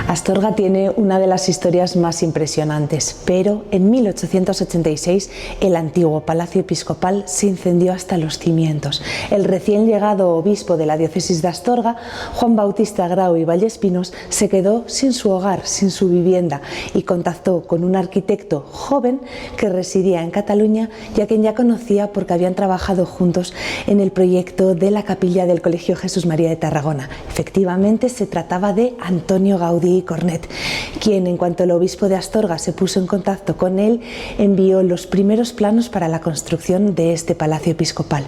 Astorga tiene una de las historias más impresionantes, pero en 1886 el antiguo Palacio Episcopal se incendió hasta los cimientos. El recién llegado obispo de la diócesis de Astorga, Juan Bautista Grau y Vallespinós, se quedó sin su hogar, sin su vivienda, y contactó con un arquitecto joven que residía en Cataluña y a quien ya conocía porque habían trabajado juntos en el proyecto de la capilla del Colegio Jesús María de Tarragona. Efectivamente, se trataba de Antonio Gaudí Cornet, quien, en cuanto el obispo de Astorga se puso en contacto con él, envió los primeros planos para la construcción de este palacio episcopal.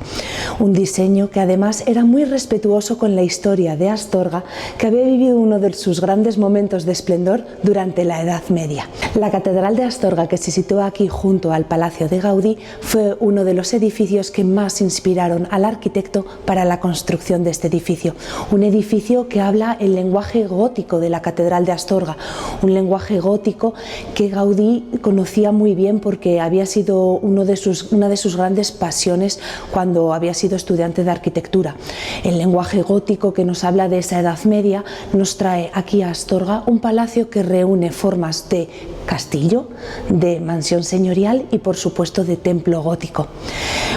Un diseño que además era muy respetuoso con la historia de Astorga, que había vivido uno de sus grandes momentos de esplendor durante la Edad Media. La Catedral de Astorga, que se sitúa aquí junto al Palacio de Gaudí, fue uno de los edificios que más inspiraron al arquitecto para la construcción de este edificio. Un edificio que habla el lenguaje gótico de la Catedral de Astorga, un lenguaje gótico que Gaudí conocía muy bien porque había sido una de sus grandes pasiones cuando había sido estudiante de arquitectura. El lenguaje gótico que nos habla de esa Edad Media nos trae aquí a Astorga un palacio que reúne formas de castillo, de mansión señorial y por supuesto de templo gótico.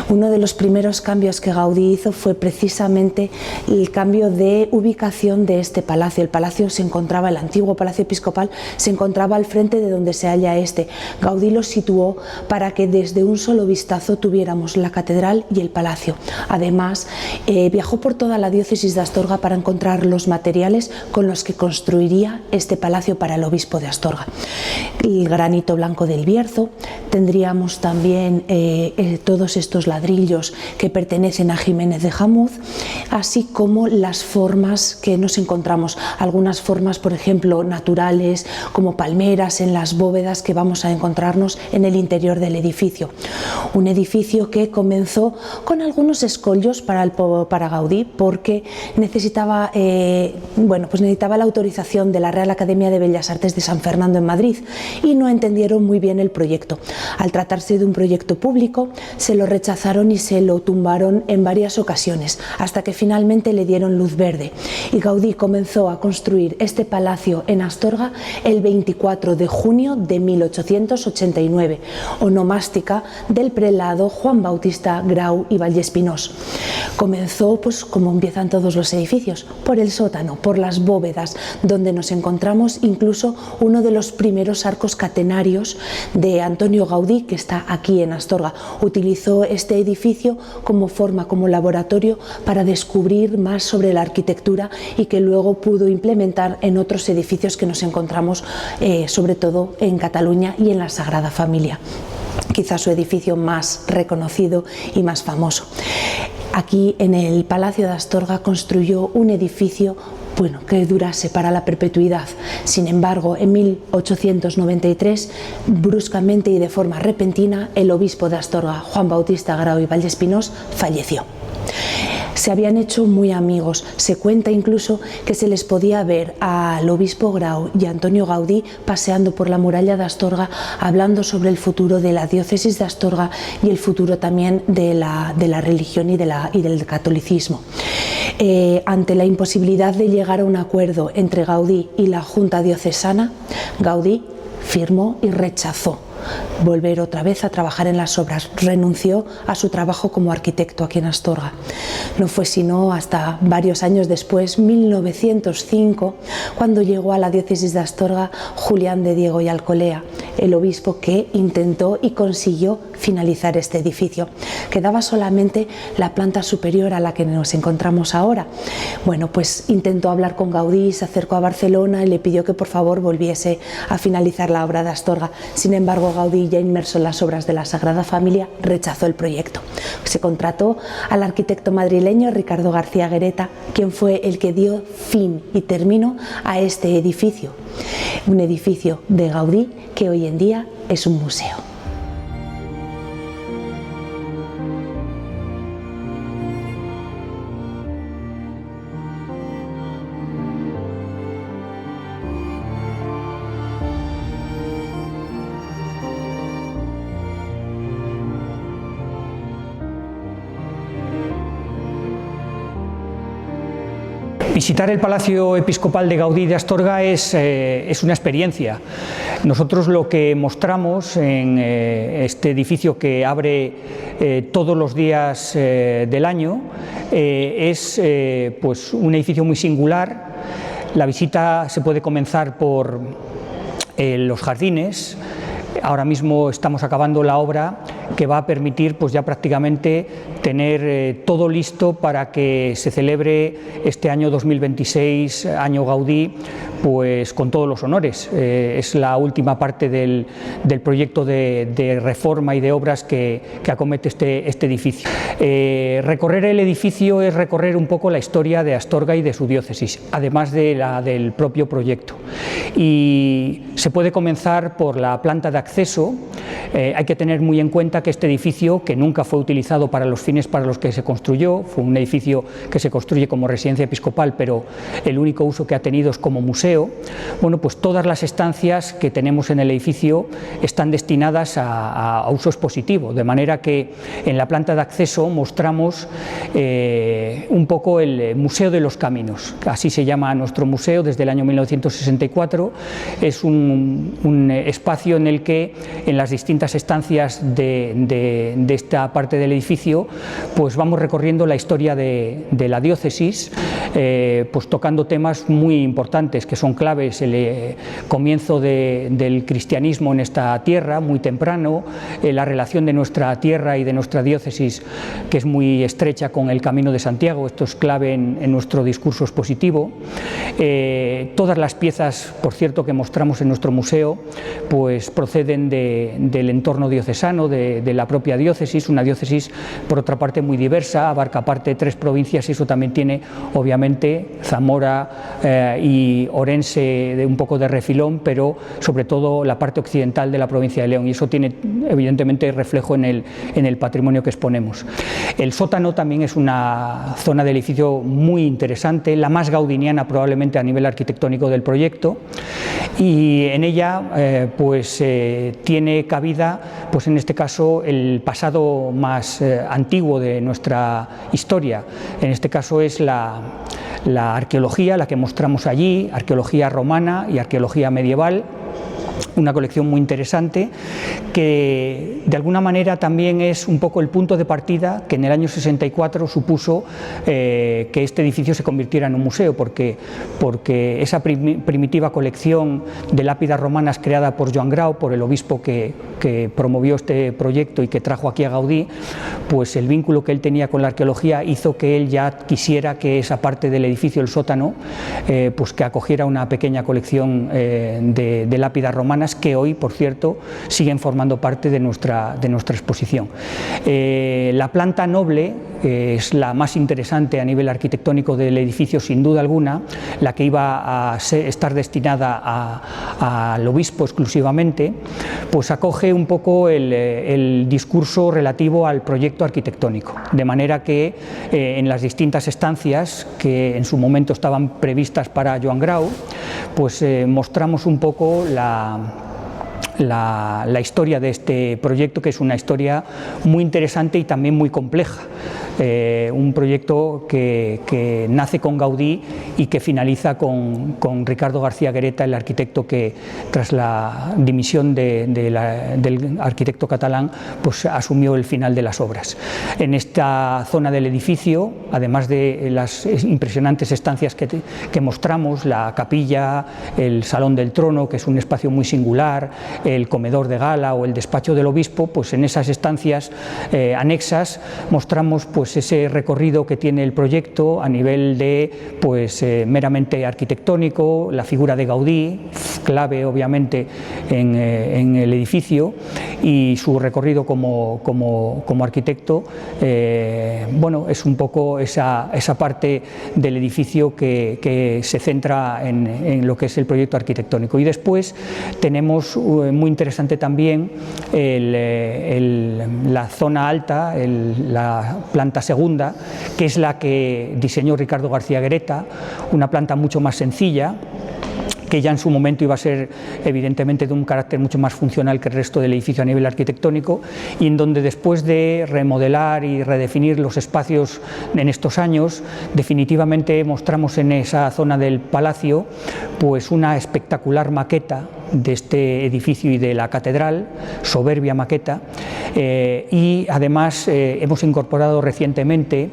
Uno de los primeros cambios que Gaudí hizo fue precisamente el cambio de ubicación de este palacio. El palacio se encontraba, el antiguo palacio episcopal se encontraba al frente de donde se halla este. Gaudí lo situó para que desde un solo vistazo tuviéramos la catedral y el palacio. Además, viajó por toda la diócesis de Astorga para encontrar los materiales con los que construiría este palacio para el obispo de Astorga. El granito blanco del Bierzo, tendríamos también todos estos ladrillos que pertenecen a Jiménez de Jamuz, así como las formas que nos encontramos, algunas formas, por ejemplo, naturales, como palmeras en las bóvedas que vamos a encontrarnos en el interior del edificio. Un edificio que comenzó con algunos escollos para Gaudí, porque necesitaba la autorización de la Real Academia de Bellas Artes de San Fernando en Madrid, y no entendieron muy bien el proyecto. Al tratarse de un proyecto público, se lo rechazaron y se lo tumbaron en varias ocasiones, hasta que finalmente le dieron luz verde. Y Gaudí comenzó a construir este palacio en Astorga el 24 de junio de 1889, onomástica del prelado Juan Bautista Grau y Vallespinós. Comenzó, pues como empiezan todos los edificios, por el sótano, por las bóvedas, donde nos encontramos incluso uno de los primeros arcos catenarios de Antonio Gaudí, que está aquí en Astorga. Utilizó este edificio como forma, como laboratorio para descubrir más sobre la arquitectura y que luego pudo implementar en otros edificios que nos encontramos, sobre todo en Cataluña y en la Sagrada Familia. Quizás su edificio más reconocido y más famoso. Aquí en el Palacio de Astorga construyó un edificio que durase para la perpetuidad. Sin embargo, en 1893, bruscamente y de forma repentina, el obispo de Astorga, Juan Bautista Grau y Vallespinós, falleció. Se habían hecho muy amigos. Se cuenta incluso que se les podía ver al obispo Grau y a Antonio Gaudí paseando por la muralla de Astorga, hablando sobre el futuro de la diócesis de Astorga y el futuro también de la religión y del catolicismo. Ante la imposibilidad de llegar a un acuerdo entre Gaudí y la Junta Diocesana, Gaudí firmó y rechazó volver otra vez a trabajar en las obras. Renunció a su trabajo como arquitecto aquí en Astorga. No fue sino hasta varios años después, 1905, cuando llegó a la diócesis de Astorga Julián de Diego y Alcolea, el obispo que intentó y consiguió finalizar este edificio. Quedaba solamente la planta superior a la que nos encontramos ahora. Pues intentó hablar con Gaudí, se acercó a Barcelona y le pidió que por favor volviese a finalizar la obra de Astorga. Sin embargo, Gaudí, ya inmerso en las obras de la Sagrada Familia, rechazó el proyecto. Se contrató al arquitecto madrileño Ricardo García Guereta, quien fue el que dio fin y término a este edificio. Un edificio de Gaudí que hoy en día es un museo. Visitar el Palacio Episcopal de Gaudí de Astorga es una experiencia. Nosotros lo que mostramos en este edificio que abre todos los días del año es pues un edificio muy singular. La visita se puede comenzar por los jardines. Ahora mismo estamos acabando la obra que va a permitir pues ya prácticamente tener todo listo para que se celebre este año 2026, año Gaudí, pues con todos los honores. Es la última parte del proyecto de reforma y de obras que acomete este edificio. Recorrer el edificio es recorrer un poco la historia de Astorga y de su diócesis, además de la del propio proyecto. Y se puede comenzar por la planta de acceso. Hay que tener muy en cuenta que este edificio, que nunca fue utilizado para los fines para los que se construyó, fue un edificio que se construye como residencia episcopal, pero el único uso que ha tenido es como museo. Bueno, pues todas las estancias que tenemos en el edificio están destinadas a uso expositivo, de manera que en la planta de acceso mostramos un poco el Museo de los Caminos, así se llama nuestro museo desde el año 1964. Es un espacio en el que en las distintas estancias de esta parte del edificio pues vamos recorriendo la historia de la diócesis, pues tocando temas muy importantes que son claves: el comienzo del cristianismo en esta tierra muy temprano, la relación de nuestra tierra y de nuestra diócesis, que es muy estrecha con el Camino de Santiago. Esto es clave en nuestro discurso expositivo. Todas las piezas, por cierto, que mostramos en nuestro museo pues proceden del entorno diocesano, de la propia diócesis, una diócesis por otra parte muy diversa, abarca aparte 3 provincias, y eso también tiene obviamente Zamora y Orense de un poco de refilón, pero sobre todo la parte occidental de la provincia de León, y eso tiene evidentemente reflejo en el patrimonio que exponemos. El sótano también es una zona del edificio muy interesante, la más gaudiniana probablemente a nivel arquitectónico del proyecto, y en ella tiene cabida pues en este caso el pasado más antiguo de nuestra historia. En este caso es la arqueología, la que mostramos allí, arqueología romana y arqueología medieval. Una colección muy interesante que de alguna manera también es un poco el punto de partida que en el año 64 supuso que este edificio se convirtiera en un museo, porque esa primitiva colección de lápidas romanas creada por Joan Grau, por el obispo que promovió este proyecto y que trajo aquí a Gaudí, pues el vínculo que él tenía con la arqueología hizo que él ya quisiera que esa parte del edificio, el sótano, pues que acogiera una pequeña colección de lápidas romanas que hoy, por cierto, siguen formando parte de nuestra exposición. La planta noble es la más interesante a nivel arquitectónico del edificio, sin duda alguna, la que iba a estar destinada al obispo exclusivamente, pues acoge un poco el discurso relativo al proyecto arquitectónico, de manera que en las distintas estancias que en su momento estaban previstas para Joan Grau, pues mostramos un poco la historia de este proyecto, que es una historia muy interesante y también muy compleja. Un proyecto que nace con Gaudí y que finaliza con Ricardo García Guereta, el arquitecto que tras la dimisión del arquitecto catalán pues asumió el final de las obras. En esta zona del edificio, además de las impresionantes estancias que mostramos, la capilla, el salón del trono, que es un espacio muy singular, el comedor de gala o el despacho del obispo, pues en esas estancias anexas mostramos pues ese recorrido que tiene el proyecto a nivel de meramente arquitectónico, la figura de Gaudí, clave obviamente en el edificio, y su recorrido como arquitecto. Bueno, es un poco esa parte del edificio que se centra en lo que es el proyecto arquitectónico. Y después tenemos muy interesante también la zona alta, la planta segunda, que es la que diseñó Ricardo García Guereta, una planta mucho más sencilla, que ya en su momento iba a ser evidentemente de un carácter mucho más funcional que el resto del edificio a nivel arquitectónico, y en donde después de remodelar y redefinir los espacios en estos años, definitivamente mostramos en esa zona del palacio pues una espectacular maqueta de este edificio y de la catedral, soberbia maqueta, y además hemos incorporado recientemente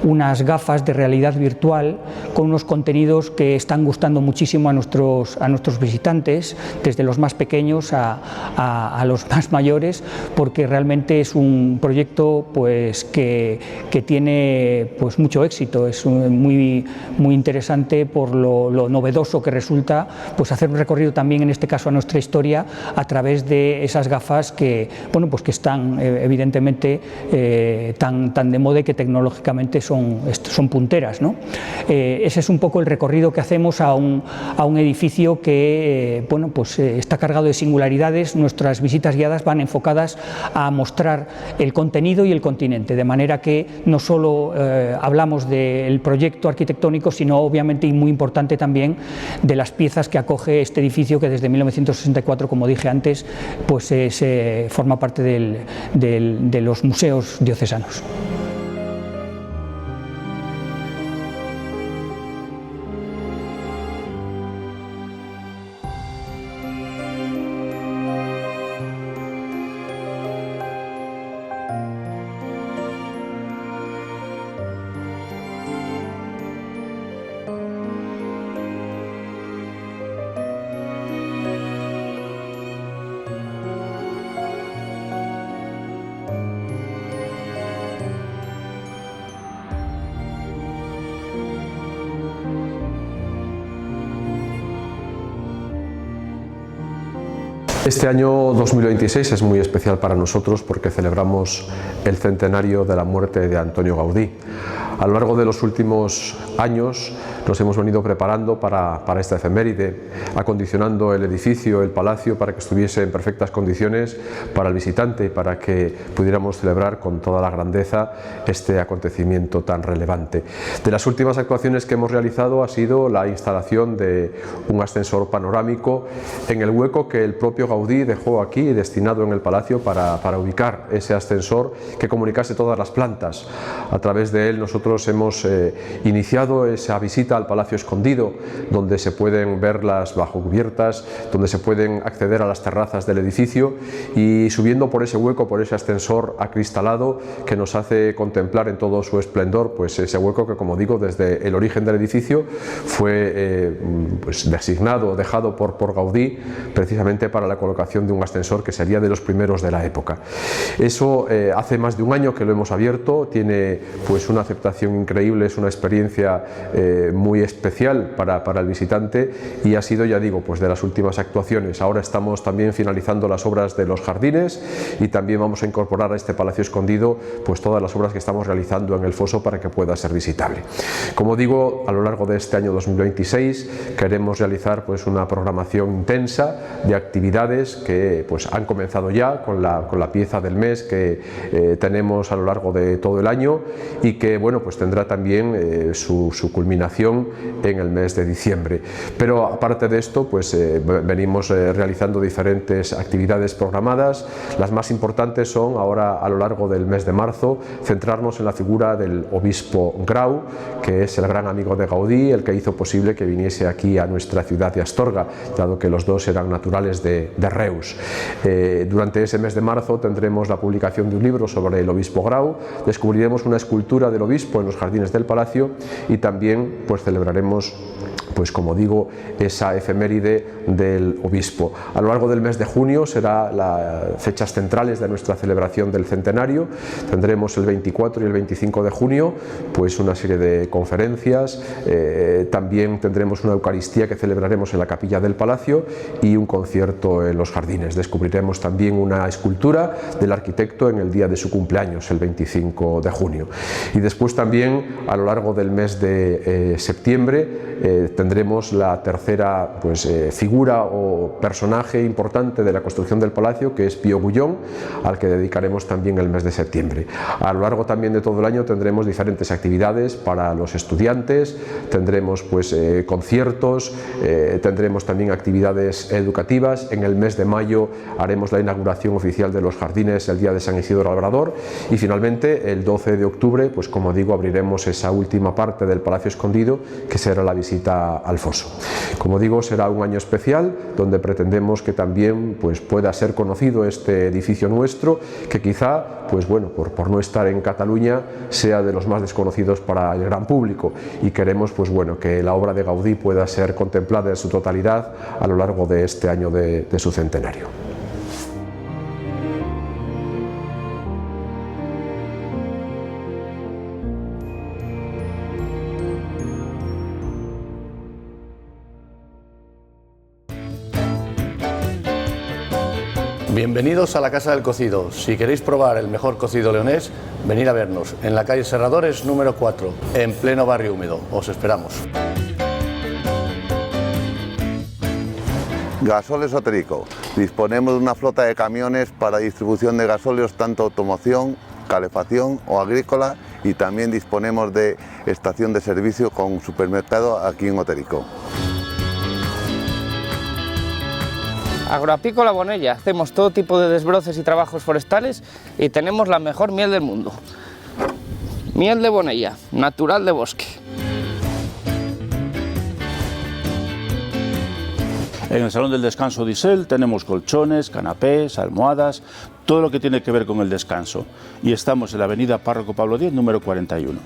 unas gafas de realidad virtual con unos contenidos que están gustando muchísimo a nuestros visitantes, desde los más pequeños a los más mayores, porque realmente es un proyecto pues que tiene pues mucho éxito. Es muy interesante por lo novedoso que resulta pues hacer un recorrido también, en este caso a nuestra historia, a través de esas gafas que, bueno, pues que están evidentemente tan de moda y que tecnológicamente son punteras, ¿no? Ese es un poco el recorrido que hacemos a un edificio que bueno, pues está cargado de singularidades. Nuestras visitas guiadas van enfocadas a mostrar el contenido y el continente, de manera que no solo hablamos del proyecto arquitectónico, sino obviamente, y muy importante también, de las piezas que acoge este edificio, que desde 1964, como dije antes, pues forma parte de los museos diocesanos. Este año 2026 es muy especial para nosotros porque celebramos el centenario de la muerte de Antonio Gaudí. A lo largo de los últimos años nos hemos venido preparando para esta efeméride, acondicionando el edificio, el palacio, para que estuviese en perfectas condiciones para el visitante y para que pudiéramos celebrar con toda la grandeza este acontecimiento tan relevante. De las últimas actuaciones que hemos realizado ha sido la instalación de un ascensor panorámico en el hueco que el propio Gaudí dejó aquí, destinado en el palacio para ubicar ese ascensor que comunicase todas las plantas. A través de él nosotros hemos iniciado esa visita al Palacio Escondido, donde se pueden ver las bajocubiertas, donde se pueden acceder a las terrazas del edificio, y subiendo por ese hueco, por ese ascensor acristalado que nos hace contemplar en todo su esplendor pues ese hueco que, como digo, desde el origen del edificio fue pues designado, dejado por Gaudí precisamente para la colocación de un ascensor que sería de los primeros de la época. Eso hace más de un año que lo hemos abierto, tiene pues una aceptación increíble, es una experiencia muy especial para el visitante, y ha sido, ya digo, pues de las últimas actuaciones. Ahora estamos también finalizando las obras de los jardines y también vamos a incorporar a este Palacio Escondido pues todas las obras que estamos realizando en el foso para que pueda ser visitable. Como digo, a lo largo de este año 2026 queremos realizar pues una programación intensa de actividades que pues han comenzado ya con la pieza del mes que tenemos a lo largo de todo el año, y que bueno, pues tendrá también su culminación en el mes de diciembre. Pero aparte de esto pues venimos realizando diferentes actividades programadas. Las más importantes son ahora, a lo largo del mes de marzo, centrarnos en la figura del obispo Grau, que es el gran amigo de Gaudí, el que hizo posible que viniese aquí a nuestra ciudad de Astorga, dado que los dos eran naturales de Reus. Durante ese mes de marzo tendremos la publicación de un libro sobre el obispo Grau, descubriremos una escultura del obispo en los jardines del palacio, y también pues celebraremos, pues como digo, esa efeméride del obispo. A lo largo del mes de junio será las fechas centrales de nuestra celebración del centenario. Tendremos el 24 y el 25 de junio pues una serie de conferencias, también tendremos una Eucaristía que celebraremos en la capilla del palacio y un concierto en los jardines. Descubriremos también una escultura del arquitecto en el día de su cumpleaños, el 25 de junio. Y después también, a lo largo del mes de septiembre, tendremos la tercera figura o personaje importante de la construcción del palacio, que es Pío Gullón, al que dedicaremos también el mes de septiembre. A lo largo también de todo el año tendremos diferentes actividades para los estudiantes, tendremos conciertos, tendremos también actividades educativas. En el mes de mayo haremos la inauguración oficial de los jardines el día de San Isidro Labrador, y finalmente el 12 de octubre, pues como digo, abriremos esa última parte del Palacio Escondido, que será la visita al foso. Como digo, será un año especial donde pretendemos que también pueda ser conocido este edificio nuestro, que quizá por no estar en Cataluña sea de los más desconocidos para el gran público, y queremos que la obra de Gaudí pueda ser contemplada en su totalidad a lo largo de este año de su centenario. Bienvenidos a la Casa del Cocido. Si queréis probar el mejor cocido leonés, venid a vernos en la calle Serradores número 4, en pleno barrio húmedo. Os esperamos. Gasóleo Esotérico. Disponemos de una flota de camiones para distribución de gasóleos, tanto automoción, calefacción o agrícola, y también disponemos de estación de servicio con supermercado aquí en Otérico. Agroapícola Bonella, hacemos todo tipo de desbroces y trabajos forestales y tenemos la mejor miel del mundo. Miel de Bonella, natural de bosque. En el Salón del Descanso de Isel tenemos colchones, canapés, almohadas, todo lo que tiene que ver con el descanso. Y estamos en la avenida Párroco Pablo X, número 41.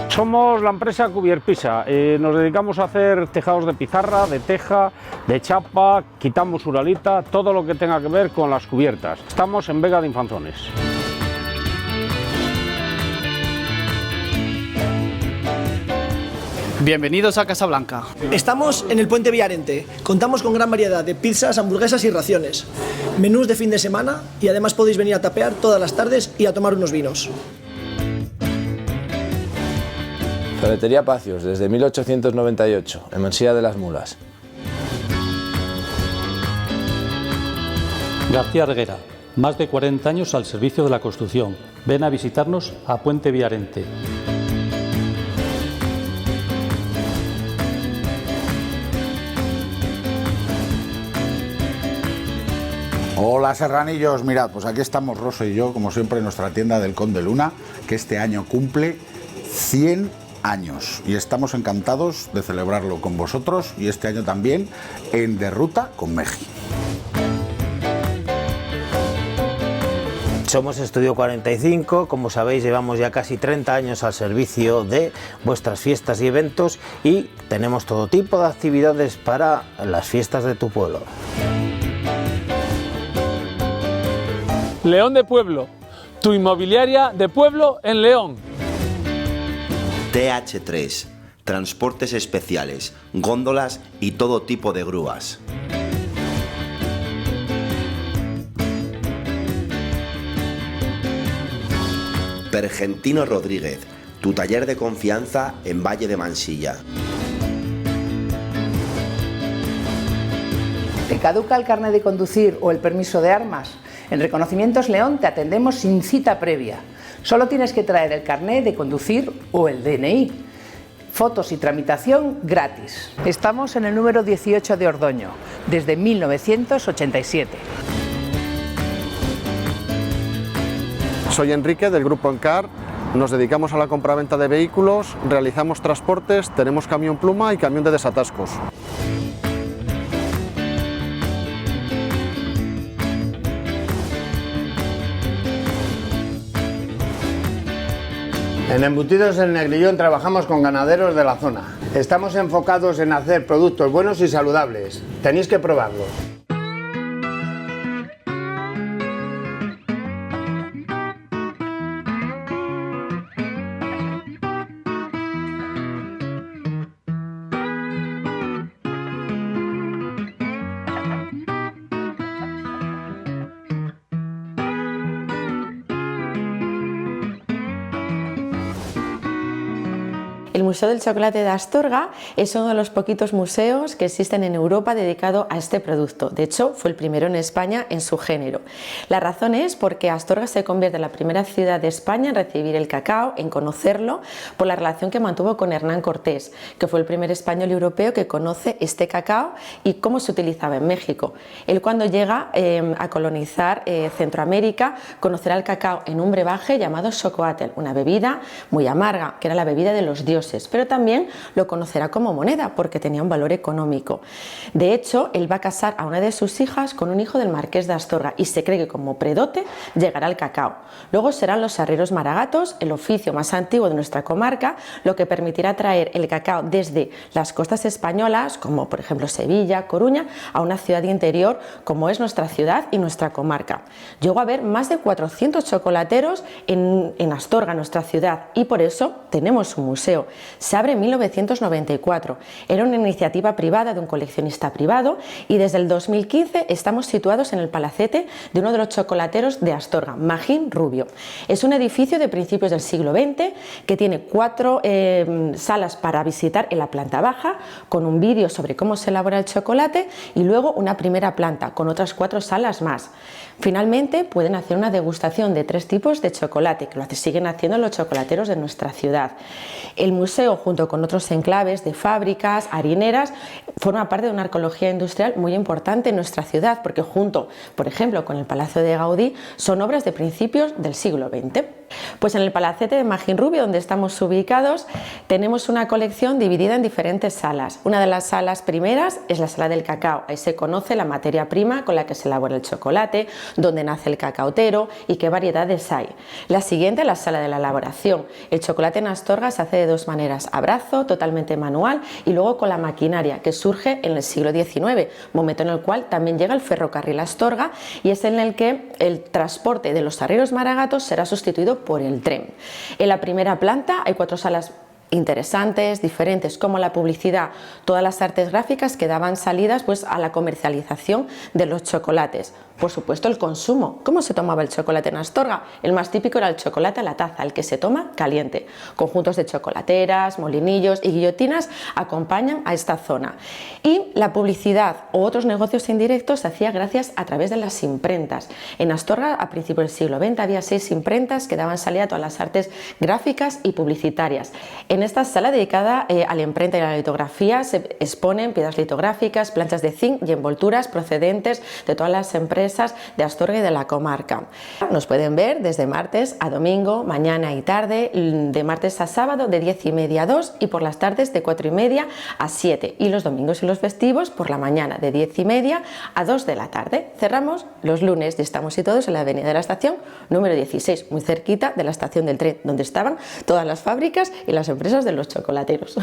Somos la empresa Cubierpisa, nos dedicamos a hacer tejados de pizarra, de teja, de chapa, quitamos uralita, todo lo que tenga que ver con las cubiertas. Estamos en Vega de Infanzones. Bienvenidos a Casablanca. Estamos en el Puente Villarente. Contamos con gran variedad de pizzas, hamburguesas y raciones. Menús de fin de semana, y además podéis venir a tapear todas las tardes y a tomar unos vinos. Ferretería Pacios, desde 1898, en Mensía de las Mulas. García Reguera, más de 40 años al servicio de la construcción. Ven a visitarnos a Puente Villarente. Hola serranillos, mirad, pues aquí estamos Rosa y yo, como siempre, en nuestra tienda del Conde Luna, que este año cumple 100 años y estamos encantados de celebrarlo con vosotros, y este año también en De Ruta con Meji. Somos Estudio 45, como sabéis llevamos ya casi 30 años al servicio de vuestras fiestas y eventos, y tenemos todo tipo de actividades para las fiestas de tu pueblo. León de Pueblo, tu inmobiliaria de pueblo en León. TH3, transportes especiales, góndolas y todo tipo de grúas. Pergentino Rodríguez, tu taller de confianza en Valle de Mansilla. ¿Te caduca el carnet de conducir o el permiso de armas? En Reconocimientos León te atendemos sin cita previa. Solo tienes que traer el carnet de conducir o el DNI. Fotos y tramitación gratis. Estamos en el número 18 de Ordoño, desde 1987. Soy Enrique, del Grupo Encar. Nos dedicamos a la compraventa de vehículos, realizamos transportes, tenemos camión pluma y camión de desatascos. En Embutidos El Negrillón trabajamos con ganaderos de la zona. Estamos enfocados en hacer productos buenos y saludables. Tenéis que probarlos. El El Museo del Chocolate de Astorga es uno de los poquitos museos que existen en Europa dedicado a este producto. De hecho, fue el primero en España en su género. La razón es porque Astorga se convierte en la primera ciudad de España en recibir el cacao, en conocerlo, por la relación que mantuvo con Hernán Cortés, que fue el primer español y europeo que conoce este cacao y cómo se utilizaba en México. Él, cuando llega a colonizar Centroamérica, conocerá el cacao en un brebaje llamado xocoatl, una bebida muy amarga, que era la bebida de los dioses, pero también lo conocerá como moneda porque tenía un valor económico. De hecho, él va a casar a una de sus hijas con un hijo del marqués de Astorga y se cree que como predote llegará el cacao. Luego serán los arrieros maragatos, el oficio más antiguo de nuestra comarca, lo que permitirá traer el cacao desde las costas españolas, como por ejemplo Sevilla, Coruña, a una ciudad interior como es nuestra ciudad y nuestra comarca. Llegó a haber más de 400 chocolateros en Astorga, nuestra ciudad, y por eso tenemos un museo. Se abre en 1994. Era una iniciativa privada de un coleccionista privado y desde el 2015 estamos situados en el palacete de uno de los chocolateros de Astorga, Magín Rubio. Es un edificio de principios del siglo XX que tiene 4 salas para visitar en la planta baja, con un vídeo sobre cómo se elabora el chocolate y luego una primera planta con otras 4 salas más. Finalmente pueden hacer una degustación de 3 tipos de chocolate, que lo siguen haciendo los chocolateros de nuestra ciudad. El museo, junto con otros enclaves de fábricas, harineras, forma parte de una arqueología industrial muy importante en nuestra ciudad, porque junto, por ejemplo, con el Palacio de Gaudí, son obras de principios del siglo XX. Pues en el palacete de Magín Rubio, donde estamos ubicados, tenemos una colección dividida en diferentes salas. Una de las salas primeras es la sala del cacao. Ahí se conoce la materia prima con la que se elabora el chocolate, dónde nace el cacaotero y qué variedades hay. La siguiente es la sala de la elaboración. El chocolate en Astorga se hace de 2 maneras: a brazo, totalmente manual, y luego con la maquinaria, que surge en el siglo XIX, momento en el cual también llega el ferrocarril a Astorga, y es en el que el transporte de los arrieros maragatos será sustituido por el tren. En la primera planta hay 4 salas interesantes, diferentes, como la publicidad, todas las artes gráficas que daban salidas pues a la comercialización de los chocolates. Por supuesto, el consumo. ¿Cómo se tomaba el chocolate en Astorga? El más típico era el chocolate a la taza, el que se toma caliente. Conjuntos de chocolateras, molinillos y guillotinas acompañan a esta zona. Y la publicidad o otros negocios indirectos se hacía gracias a través de las imprentas. En Astorga, a principios del siglo XX, había 6 imprentas que daban salida a todas las artes gráficas y publicitarias. En esta sala dedicada a la imprenta y a la litografía se exponen piedras litográficas, planchas de zinc y envolturas procedentes de todas las empresas de Astorga y de la comarca. Nos pueden ver desde martes a domingo, mañana y tarde, de martes a sábado de 10:30 a 2 y por las tardes de 4:30 a 7, y los domingos y los festivos por la mañana de 10:30 a 2 de la tarde. Cerramos los lunes y estamos situados en la avenida de la Estación número 16, muy cerquita de la estación del tren, donde estaban todas las fábricas y las empresas de los chocolateros.